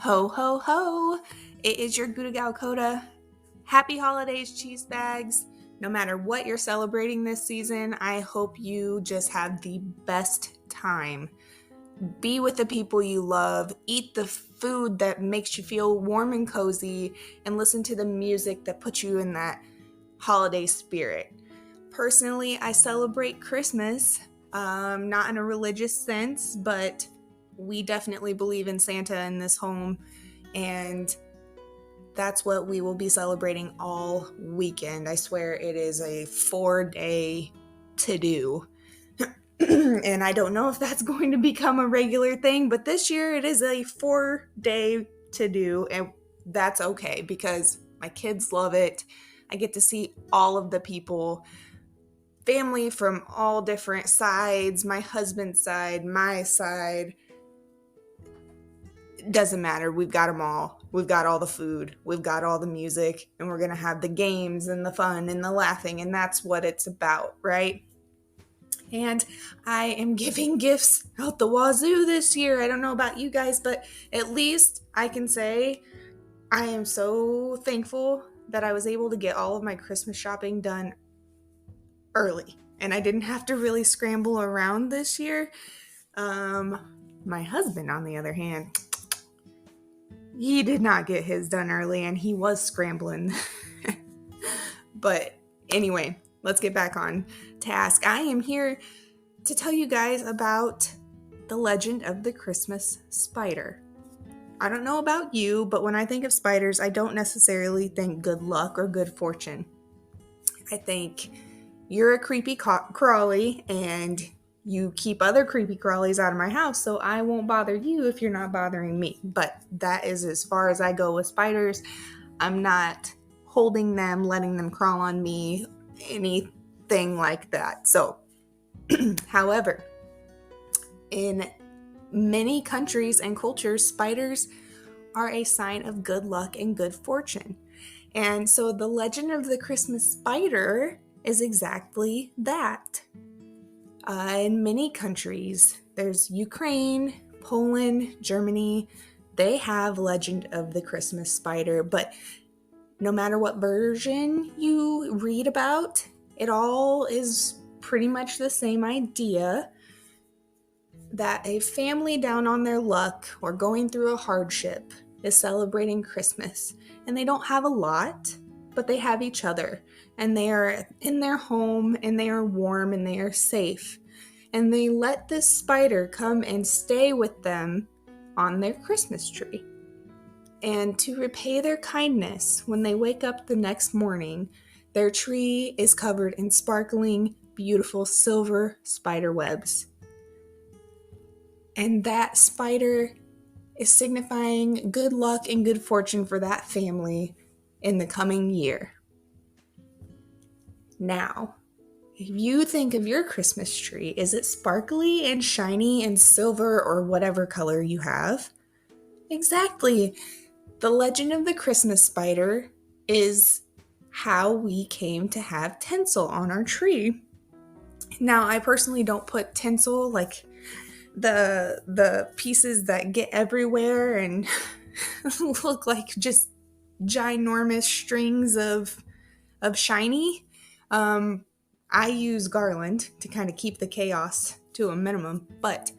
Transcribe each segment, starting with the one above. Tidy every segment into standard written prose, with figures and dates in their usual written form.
Ho, ho, ho. It is your Gouda.Murder. Happy holidays, Cheesebags. No matter what you're celebrating this season, I hope you just have the best time. Be with the people you love, eat the food that makes you feel warm and cozy, and listen to the music that puts you in that holiday spirit. Personally, I celebrate Christmas, not in a religious sense, but we definitely believe in Santa in this home, and that's what we will be celebrating all weekend. I swear it is a 4-day to-do. And I don't know if that's going to become a regular thing, but this year it is a 4-day to-do, and that's okay because my kids love it. I get to see all of the people, family from all different sides, my husband's side, my side. It doesn't matter. We've got them all. We've got all the food. We've got all the music, and we're going to have the games and the fun and the laughing, and that's what it's about, right? And I am giving gifts out the wazoo this year. I don't know about you guys, but at least I can say I am so thankful that I was able to get all of my Christmas shopping done early. And I didn't have to really scramble around this year. My husband, on the other hand, he did not get his done early and he was scrambling. But anyway, let's get back on task. I am here to tell you guys about the legend of the Christmas spider. I don't know about you, but when I think of spiders, I don't necessarily think good luck or good fortune. I think you're a creepy crawly and you keep other creepy crawlies out of my house, so I won't bother you if you're not bothering me. But that is as far as I go with spiders. I'm not holding them, letting them crawl on me, anything like that. So, however, in many countries and cultures, spiders are a sign of good luck and good fortune. And so the legend of the Christmas spider is exactly that. In many countries, there's Ukraine, Poland, Germany, they have legend of the Christmas spider, but no matter what version you read about, it all is pretty much the same idea that a family down on their luck or going through a hardship is celebrating Christmas. And they don't have a lot, but they have each other. And they are in their home, and they are warm, and they are safe. And they let this spider come and stay with them on their Christmas tree. And to repay their kindness, when they wake up the next morning, their tree is covered in sparkling, beautiful silver spider webs. And that spider is signifying good luck and good fortune for that family in the coming year. Now, if you think of your Christmas tree, is it sparkly and shiny and silver or whatever color you have? Exactly. The legend of the Christmas spider is how we came to have tinsel on our tree. Now, I personally don't put tinsel like the pieces that get everywhere and look like just ginormous strings of shiny. I use garland to kind of keep the chaos to a minimum, but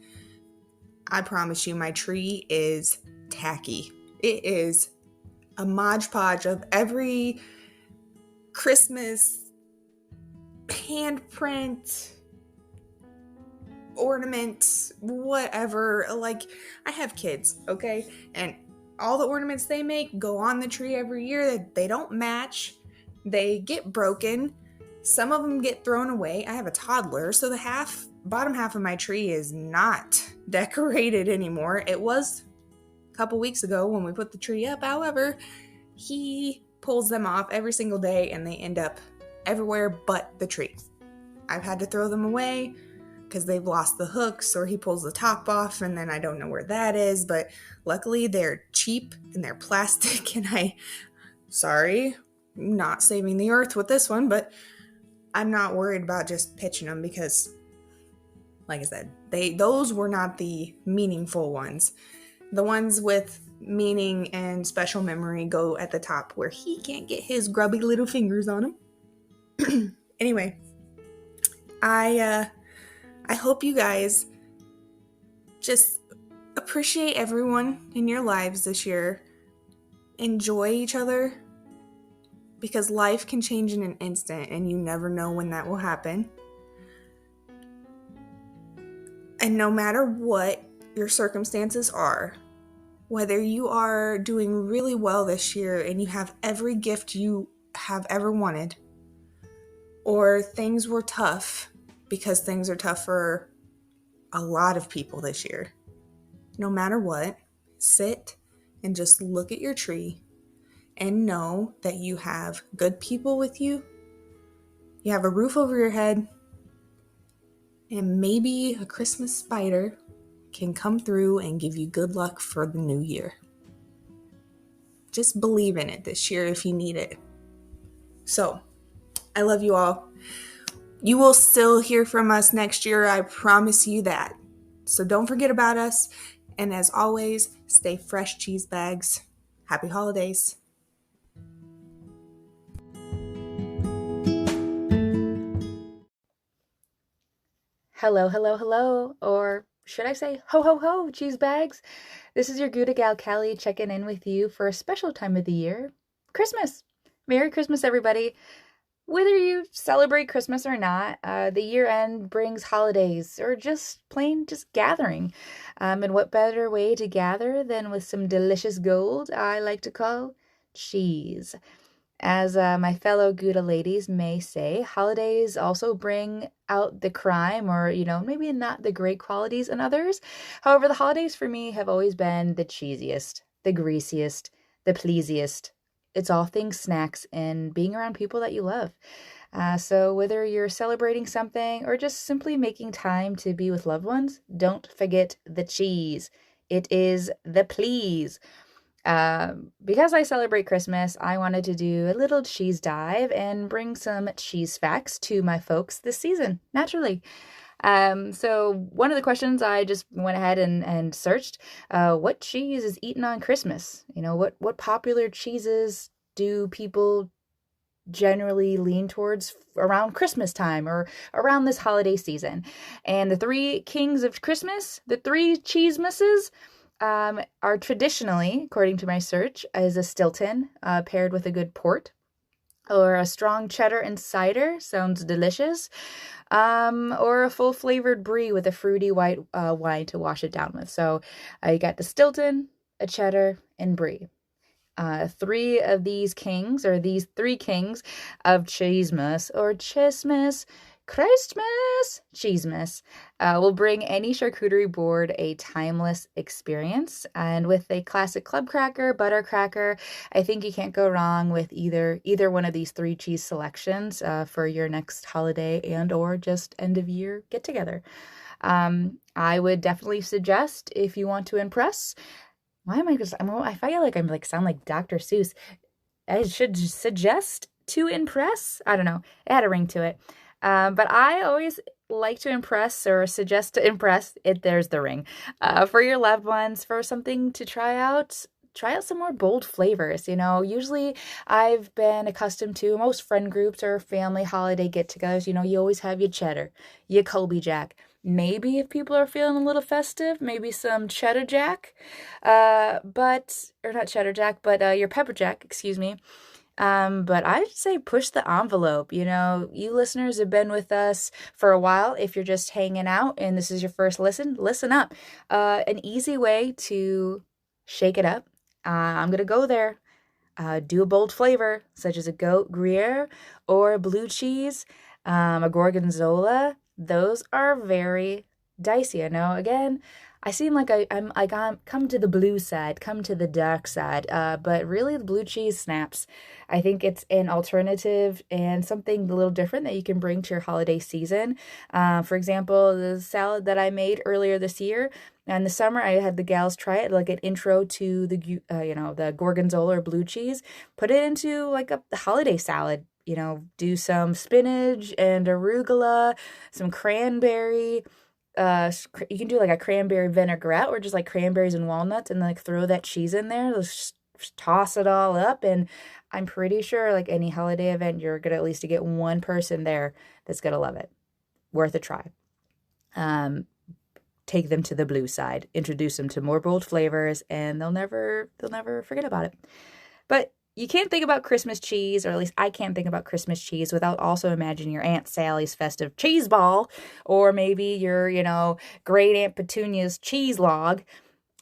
I promise you my tree is tacky. It is a Mod Podge of every Christmas handprint, ornament, whatever. Like, I have kids, okay? And all the ornaments they make go on the tree every year. They don't match. They get broken. Some of them get thrown away. I have a toddler, so the bottom half of my tree is not decorated anymore. It was a couple weeks ago when we put the tree up. However, he pulls them off every single day and they end up everywhere but the tree. I've had to throw them away because they've lost the hooks, or he pulls the top off and then I don't know where that is, but luckily they're cheap and they're plastic, and sorry, not saving the earth with this one, but I'm not worried about just pitching them because, like I said, those were not the meaningful ones. The ones with meaning and special memory go at the top where he can't get his grubby little fingers on him. Anyway, I hope you guys just appreciate everyone in your lives this year. Enjoy each other, because life can change in an instant and you never know when that will happen. And no matter what your circumstances are, whether you are doing really well this year and you have every gift you have ever wanted, or things were tough, because things are tough for a lot of people this year, no matter what, sit and just look at your tree and know that you have good people with you, you have a roof over your head, and maybe a Christmas spider can come through and give you good luck for the new year. Just believe in it this year if you need it. So, I love you all. You will still hear from us next year, I promise you that. So don't forget about us. And as always, stay fresh, cheese bags. Happy holidays. Hello, hello, hello, or should I say ho, ho, ho, cheese bags? This is your Gouda gal Kelly checking in with you for a special time of the year, Christmas. Merry Christmas, everybody. Whether you celebrate Christmas or not, the year end brings holidays or just plain just gathering. And what better way to gather than with some delicious gold I like to call cheese. As my fellow Gouda ladies may say, holidays also bring out the crime or, maybe not the great qualities in others. However, the holidays for me have always been the cheesiest, the greasiest, the pleasiest. It's all things snacks and being around people that you love. So whether you're celebrating something or just simply making time to be with loved ones, don't forget the cheese. It is the please. Because I celebrate Christmas, I wanted to do a little cheese dive and bring some cheese facts to my folks this season, naturally. So one of the questions I just went ahead and searched, what cheese is eaten on Christmas? What popular cheeses do people generally lean towards around Christmas time or around this holiday season? And the three kings of Christmas, the three cheesemasses, are traditionally, according to my search, is a Stilton paired with a good port, or a strong cheddar and cider, sounds delicious, or a full-flavored brie with a fruity white wine to wash it down with. So you got the Stilton, a cheddar, and brie. Three of these kings, or these three kings of Cheesemas, or Christmas, Cheesemas, will bring any charcuterie board a timeless experience. And with a classic club cracker, butter cracker, I think you can't go wrong with either one of these three cheese selections for your next holiday and or just end of year get together. I would definitely suggest, if you want to impress. Why am I just? I feel like I'm sound like Dr. Seuss. I should suggest to impress. I don't know. It had a ring to it. But I always like to impress or suggest to impress. There's the ring. For your loved ones, for something to try out some more bold flavors. Usually I've been accustomed to most friend groups or family holiday get-togethers. You always have your cheddar, your Colby Jack. Maybe if people are feeling a little festive, maybe some cheddar jack, or not cheddar jack, but your pepper jack, excuse me. But I'd say push the envelope. You listeners have been with us for a while. If you're just hanging out and this is your first listen up. An easy way to shake it up. I'm going to go there. Do a bold flavor, such as a goat Gruyere or blue cheese, a gorgonzola. Those are very dicey. I know, again, I seem like I come to the blue side, come to the dark side, but really the blue cheese snaps. I think it's an alternative and something a little different that you can bring to your holiday season. For example, the salad that I made earlier this year, in the summer, I had the gals try it, like an intro to the gorgonzola or blue cheese, put it into like a holiday salad. Do some spinach and arugula, some cranberry, You can do like a cranberry vinaigrette or just like cranberries and walnuts and like throw that cheese in there. Just toss it all up. And I'm pretty sure like any holiday event, you're gonna at least get one person there that's gonna love it. Worth a try. Take them to the blue side, introduce them to more bold flavors, and they'll never forget about it. But you can't think about Christmas cheese, or at least I can't think about Christmas cheese without also imagining your Aunt Sally's festive cheese ball, or maybe your, great Aunt Petunia's cheese log.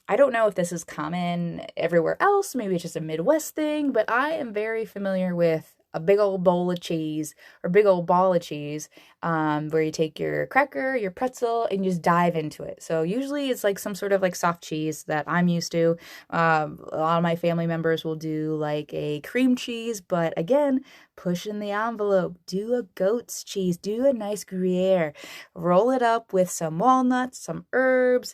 I don't know if this is common everywhere else. Maybe it's just a Midwest thing, but I am very familiar with a big old bowl of cheese or big old ball of cheese, where you take your cracker, your pretzel, and you just dive into it. So usually it's like some sort of like soft cheese that I'm used to. A lot of my family members will do like a cream cheese, but again, push in the envelope. Do a goat's cheese. Do a nice Gruyere. Roll it up with some walnuts, some herbs.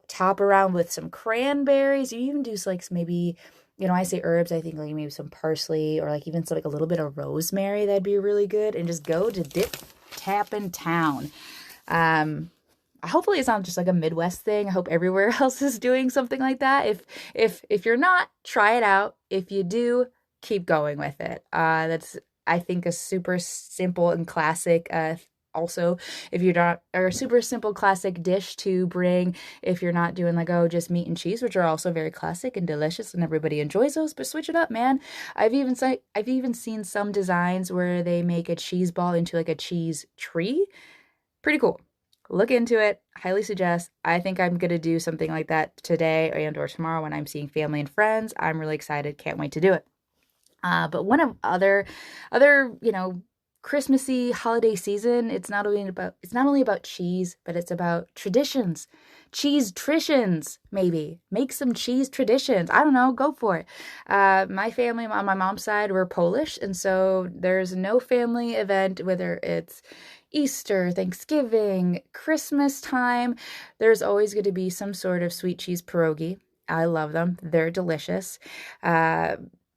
Top around with some cranberries. You even do like maybe, I say herbs, I think like maybe some parsley or like even some, like a little bit of rosemary. That'd be really good. And just go to dip tap in town. Hopefully it's not just like a Midwest thing. I hope everywhere else is doing something like that. If you're not, try it out. If you do, keep going with it. That's, I think, a super simple and classic also, if you're not, or a super simple classic dish to bring if you're not doing like, just meat and cheese, which are also very classic and delicious and everybody enjoys those, but switch it up, man. I've even seen some designs where they make a cheese ball into like a cheese tree. Pretty cool. Look into it. Highly suggest. I think I'm going to do something like that today and or tomorrow when I'm seeing family and friends. I'm really excited. Can't wait to do it. But one of other, Christmassy holiday season, it's not only about cheese, but it's about traditions. Cheese traditions, maybe. Make some cheese traditions. I don't know, go for it. My family on my mom's side, we're Polish, and so there's no family event, whether it's Easter, Thanksgiving, Christmas time, there's always going to be some sort of sweet cheese pierogi. I love them. They're delicious.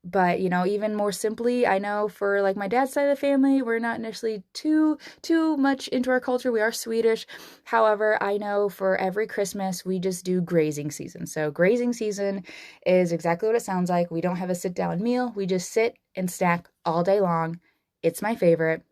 But, even more simply, I know for like my dad's side of the family, we're not necessarily too much into our culture. We are Swedish. However, I know for every Christmas, we just do grazing season. So grazing season is exactly what it sounds like. We don't have a sit down meal. We just sit and snack all day long. It's my favorite.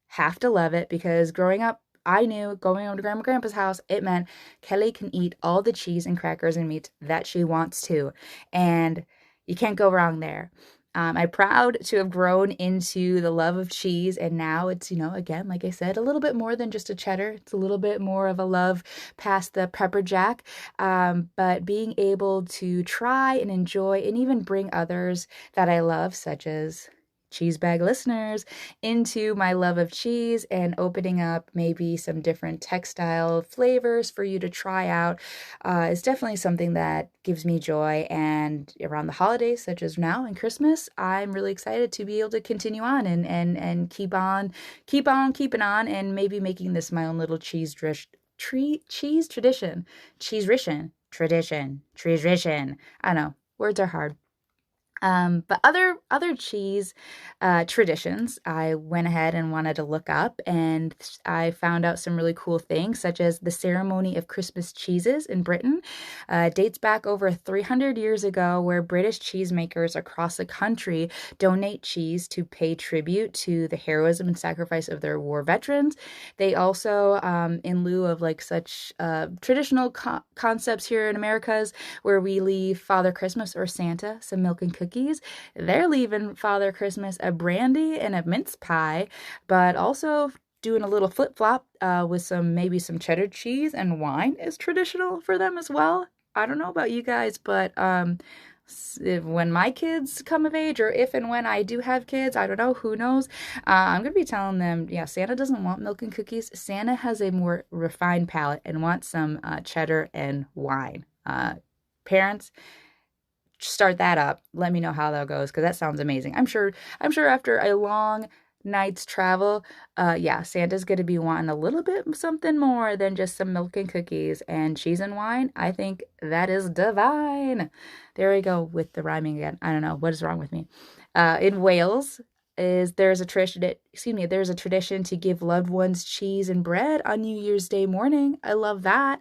Have to love it because growing up, I knew going over to Grandma and Grandpa's house, it meant Kelly can eat all the cheese and crackers and meats that she wants to. And you can't go wrong there. I'm proud to have grown into the love of cheese, and now it's, again, like I said, a little bit more than just a cheddar. It's a little bit more of a love past the pepper jack. But being able to try and enjoy and even bring others that I love, such as Cheesebag listeners, into my love of cheese and opening up maybe some different textile flavors for you to try out is definitely something that gives me joy. And around the holidays, such as now and Christmas, I'm really excited to be able to continue on and keep on keeping on and maybe making this my own little cheese tradition. I know, words are hard. But other cheese traditions, I went ahead and wanted to look up, and I found out some really cool things, such as the ceremony of Christmas cheeses in Britain. Dates back over 300 years ago, where British cheesemakers across the country donate cheese to pay tribute to the heroism and sacrifice of their war veterans. They also, in lieu of like such traditional concepts here in Americas, where we leave Father Christmas or Santa some milk and cookies, they're leaving Father Christmas a brandy and a mince pie, but also doing a little flip-flop with maybe some cheddar cheese and wine is traditional for them as well. I don't know about you guys, but when my kids come of age, or if and when I do have kids, I don't know, who knows, I'm gonna be telling them, yeah, Santa doesn't want milk and cookies. Santa has a more refined palate and wants some cheddar and wine. Parents, start that up. Let me know how that goes, because that sounds amazing. I'm sure after a long night's travel, Santa's gonna be wanting a little bit something more than just some milk and cookies and cheese and wine. I think that is divine. There we go with the rhyming again. I don't know what is wrong with me. In Wales, is there's a tradition to give loved ones cheese and bread on New Year's Day morning. I love that.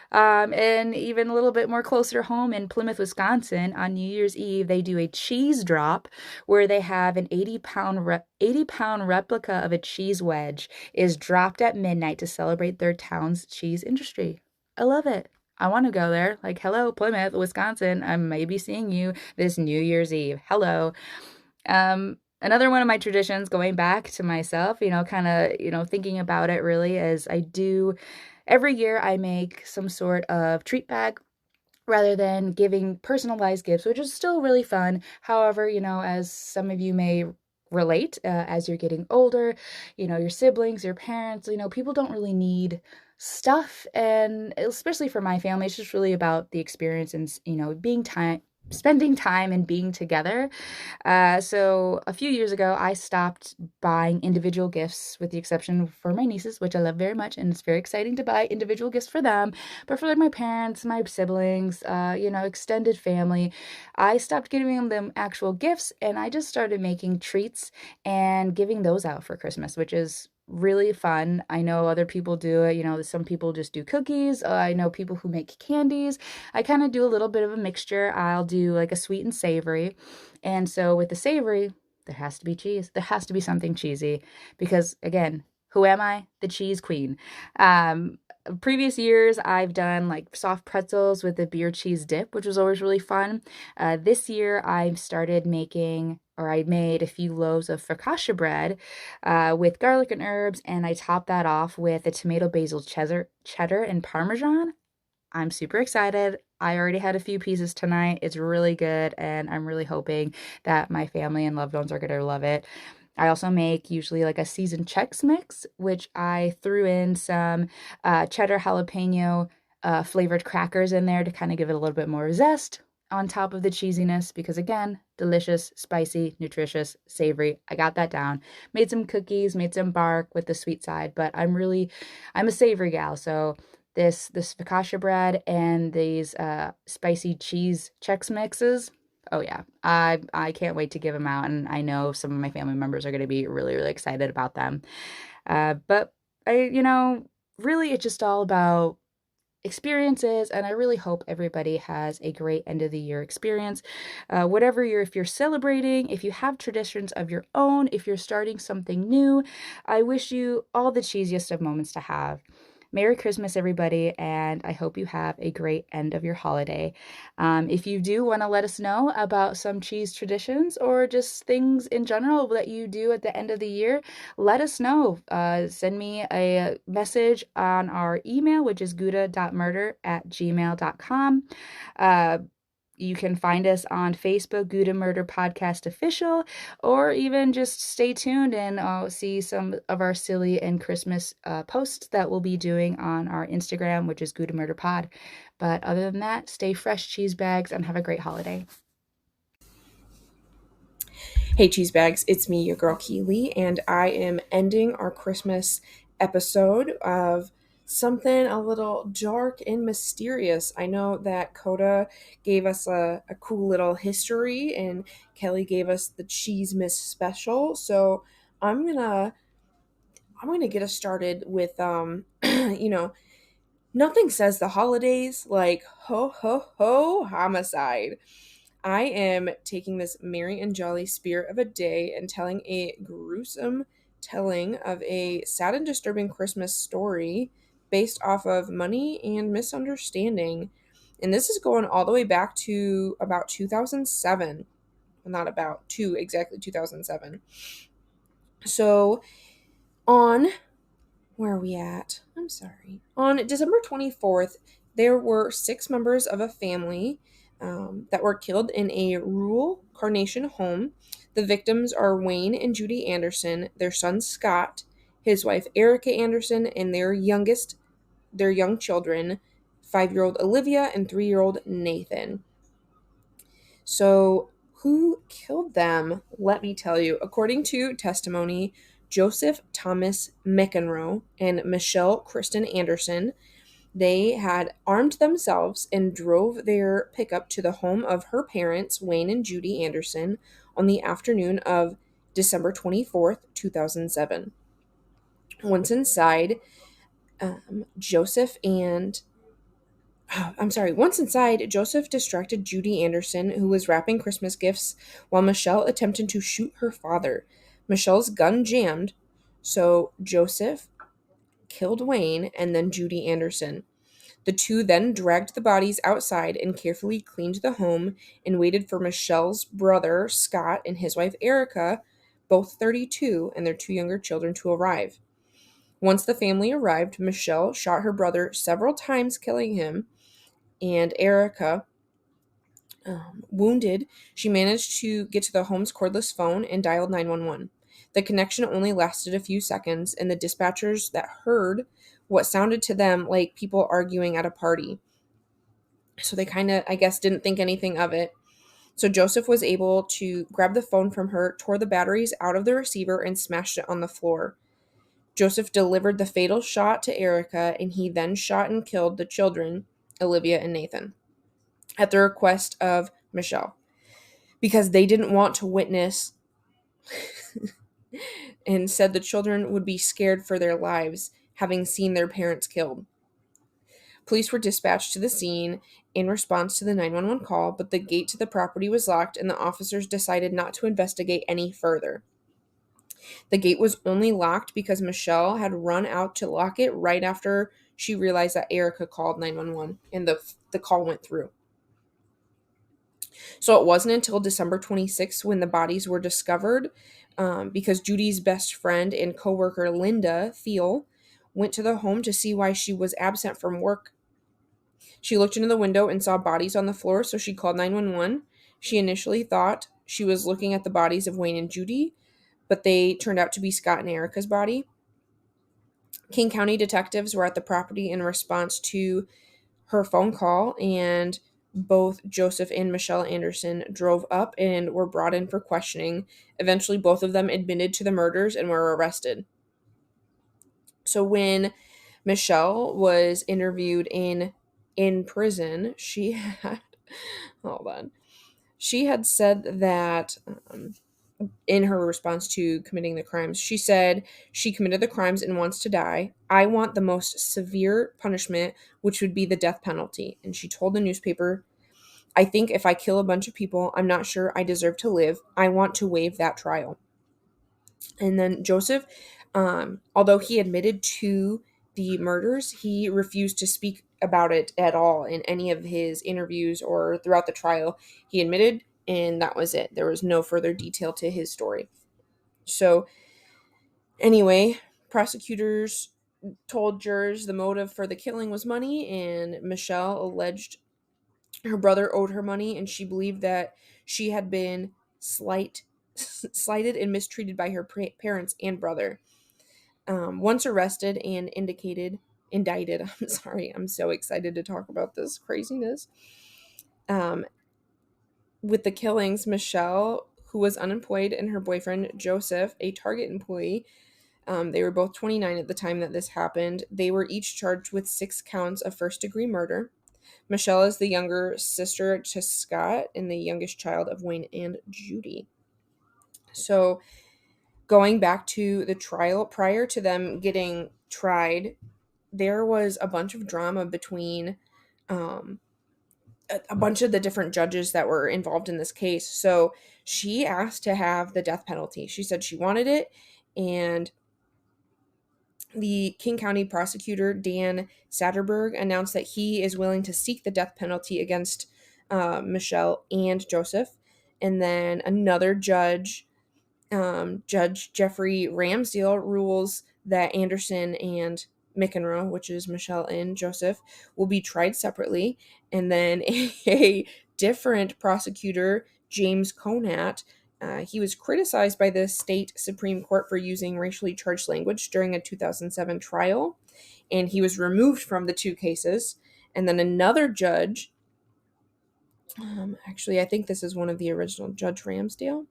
And even a little bit more closer home in Plymouth, Wisconsin, on New Year's Eve, they do a cheese drop where they have an 80-pound replica of a cheese wedge is dropped at midnight to celebrate their town's cheese industry. I love it. I want to go there. Like, hello, Plymouth, Wisconsin. I may be seeing you this New Year's Eve. Hello. Another one of my traditions, going back to myself, kind of, thinking about it really, is I do every year I make some sort of treat bag rather than giving personalized gifts, which is still really fun. However, as some of you may relate, as you're getting older, your siblings, your parents, people don't really need stuff. And especially for my family, it's just really about the experience and, spending time and being together. So a few years ago, I stopped buying individual gifts, with the exception for my nieces, which I love very much, and it's very exciting to buy individual gifts for them. But for like my parents, my siblings, extended family, I stopped giving them actual gifts, and I just started making treats and giving those out for Christmas, which is really fun. I know other people do it. Some people just do cookies. I know people who make candies. I kind of do a little bit of a mixture. I'll do like a sweet and savory. And so with the savory, there has to be cheese. There has to be something cheesy because, again, who am I? The cheese queen. Previous years, I've done like soft pretzels with a beer cheese dip, which was always really fun. This year, I made a few loaves of focaccia bread with garlic and herbs, and I topped that off with a tomato basil cheddar and parmesan. I'm super excited. I already had a few pieces tonight. It's really good, and I'm really hoping that my family and loved ones are going to love it. I also make usually like a seasoned Chex Mix, which I threw in some cheddar jalapeno flavored crackers in there to kind of give it a little bit more zest on top of the cheesiness because, again, delicious, spicy, nutritious, savory. I got that down. Made some cookies, made some bark with the sweet side, but I'm a savory gal, so this focaccia bread and these spicy cheese Chex Mixes. Oh yeah, I can't wait to give them out, and I know some of my family members are going to be really, really excited about them. But really, it's just all about experiences, and I really hope everybody has a great end of the year experience. If you're celebrating, if you have traditions of your own, if you're starting something new, I wish you all the cheesiest of moments to have. Merry Christmas, everybody, and I hope you have a great end of your holiday. If you do want to let us know about some cheese traditions or just things in general that you do at the end of the year, let us know. Send me a message on our email, which is Gouda.Murder@gmail.com. You can find us on Facebook, Gouda.Murder Podcast Official, or even just stay tuned and see some of our silly and Christmas posts that we'll be doing on our Instagram, which is Gouda.Murder Pod. But other than that, stay fresh, cheese bags, and have a great holiday. Hey, Cheesebags, it's me, your girl Keely, and I am ending our Christmas episode of something a little dark and mysterious. I know that Kota gave us a cool little history, and Kelly gave us the Cheesemas special. So I'm gonna get us started with nothing says the holidays like ho ho ho homicide. I am taking this merry and jolly spirit of a day and telling a gruesome telling of a sad and disturbing Christmas story based off of money and misunderstanding. And this is going all the way back to about 2007. Well, not about, to exactly 2007. So, on where are we at? I'm sorry. On December 24th, there were 6 members of a family that were killed in a rural Carnation home. The victims are Wayne and Judy Anderson, their son Scott, his wife Erica Anderson, and their young children, 5-year-old Olivia and 3-year-old Nathan. So, who killed them? Let me tell you. According to testimony, Joseph Thomas McEnroe and Michelle Kristen Anderson, they had armed themselves and drove their pickup to the home of her parents, Wayne and Judy Anderson, on the afternoon of December 24th, 2007. Once inside, Joseph distracted Judy Anderson, who was wrapping Christmas gifts, while Michelle attempted to shoot her father. Michelle's gun jammed, so Joseph killed Wayne and then Judy Anderson. The two then dragged the bodies outside and carefully cleaned the home and waited for Michelle's brother, Scott, and his wife, Erica, both 32, and their two younger children to arrive. Once the family arrived, Michelle shot her brother several times, killing him, and Erica, wounded, she managed to get to the home's cordless phone and dialed 911. The connection only lasted a few seconds, and the dispatchers that heard what sounded to them like people arguing at a party. So they kind of, I guess, didn't think anything of it. So Joseph was able to grab the phone from her, tore the batteries out of the receiver, and smashed it on the floor. Joseph delivered the fatal shot to Erica, and he then shot and killed the children, Olivia and Nathan, at the request of Michelle, because they didn't want to witness and said the children would be scared for their lives, having seen their parents killed. Police were dispatched to the scene in response to the 911 call, but the gate to the property was locked and the officers decided not to investigate any further. The gate was only locked because Michelle had run out to lock it right after she realized that Erica called 911 and the call went through. So it wasn't until December 26th when the bodies were discovered, because Judy's best friend and coworker Linda Thiel went to the home to see why she was absent from work. She looked into the window and saw bodies on the floor, so she called 911. She initially thought she was looking at the bodies of Wayne and Judy, but they turned out to be Scott and Erica's body. King County detectives were at the property in response to her phone call, and both Joseph and Michelle Anderson drove up and were brought in for questioning. Eventually, both of them admitted to the murders and were arrested. So when Michelle was interviewed in prison, she had said that in her response to committing the crimes, she said she committed the crimes and wants to die. I want the most severe punishment, which would be the death penalty. And she told the newspaper, I think if I kill a bunch of people, I'm not sure I deserve to live. I want to waive that trial. And then Joseph, although he admitted to the murders, he refused to speak about it at all in any of his interviews or throughout the trial. He admitted, and that was it. There was no further detail to his story. So anyway, prosecutors told jurors the motive for the killing was money, and Michelle alleged her brother owed her money, and she believed that she had been slighted and mistreated by her parents and brother. Once arrested and indicted, I'm so excited to talk about this craziness. With the killings, Michelle, who was unemployed, and her boyfriend, Joseph, a Target employee, they were both 29 at the time that this happened. They were each charged with 6 counts of first-degree murder. Michelle is the younger sister to Scott and the youngest child of Wayne and Judy. So going back to the trial, prior to them getting tried, there was a bunch of drama between a bunch of the different judges that were involved in this case. So she asked to have the death penalty. She said she wanted it, and the King County prosecutor, Dan Satterberg, announced that he is willing to seek the death penalty against Michelle and Joseph. And then another judge, Judge Jeffrey Ramsdale, rules that Anderson and McEnroe, which is Michelle and Joseph, will be tried separately. And then a different prosecutor, James Conant, he was criticized by the state Supreme Court for using racially charged language during a 2007 trial, and he was removed from the 2 cases. And then another judge, actually, I think this is one of the original, Judge Ramsdale.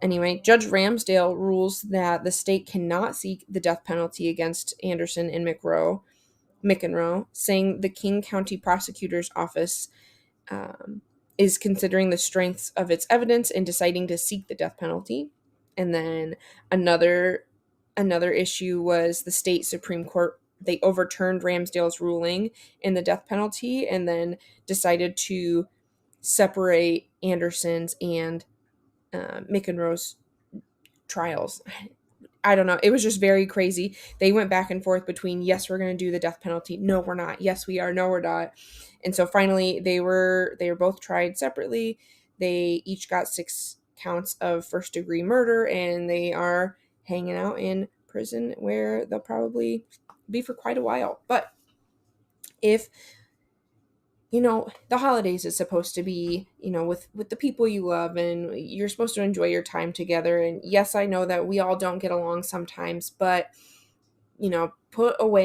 Anyway, Judge Ramsdale rules that the state cannot seek the death penalty against Anderson and McEnroe, saying the King County Prosecutor's Office is considering the strengths of its evidence and deciding to seek the death penalty. And then another issue was the state Supreme Court. They overturned Ramsdale's ruling in the death penalty and then decided to separate Anderson's and McEnroe's trials. I don't know. It was just very crazy. They went back and forth between, yes, we're going to do the death penalty. No, we're not. Yes, we are. No, we're not. And so finally they were both tried separately. They each got 6 counts of first-degree murder, and they are hanging out in prison where they'll probably be for quite a while. But if the holidays is supposed to be, with the people you love, and you're supposed to enjoy your time together. And yes, I know that we all don't get along sometimes, but, put away